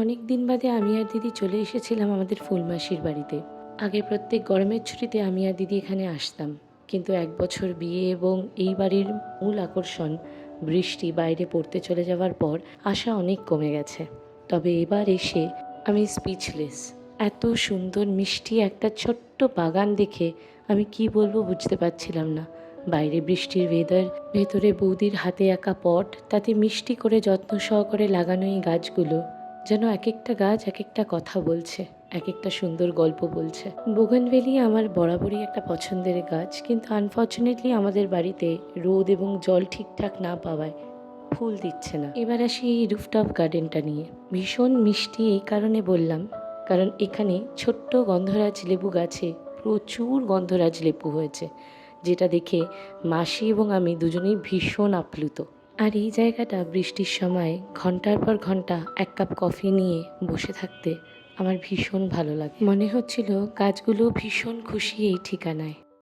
অনেক দিন বাদে আমি আর দিদি চলে এসেছিলাম আমাদের ফুলমাসির বাড়িতে। আগে প্রত্যেক গরমের ছুটিতে আমি আর দিদি এখানে আসতাম, কিন্তু 1 বছর বিয়ে এবং এই বাড়ির মূল আকর্ষণ বৃষ্টি বাইরে পড়তে চলে যাওয়ার পর আশা অনেক কমে গেছে। তবে এবার এসে আমি স্পিচলেস। এত সুন্দর মিষ্টি একটা ছোট্ট বাগান দেখে আমি কি বলবো বুঝতে পারছিলাম না। বাইরে বৃষ্টির ওয়েদার, ভেতরে বৌদির হাতে আঁকা পট, তাতে মিষ্টি করে যত্ন সহকারে লাগানো এই গাছগুলো যেন এক একটা গাছ এক একটা কথা বলছে, এক একটা সুন্দর গল্প বলছে। বোগানভেলি আমার বরাবরই একটা পছন্দের গাছ, কিন্তু আনফর্চুনেটলি আমাদের বাড়িতে রোদ এবং জল ঠিকঠাক না পাওয়ায় ফুল দিচ্ছে না। এবার আসি এই রুফটপ গার্ডেনটা নিয়ে। ভীষণ মিষ্টি এই কারণে বললাম, কারণ এখানে ছোট্ট গন্ধরাজ লেবু গাছে প্রচুর গন্ধরাজ লেবু হয়েছে, যেটা দেখে মাসি এবং আমি দুজনেই ভীষণ আপ্লুত। আর এই জায়গাটা বৃষ্টির সময় ঘন্টার পর ঘন্টা 1 কাপ কফি নিয়ে বসে থাকতে আমার ভীষণ ভালো লাগে। মনে হচ্ছিল গাছগুলো ভীষণ খুশি এই ঠিকানায়।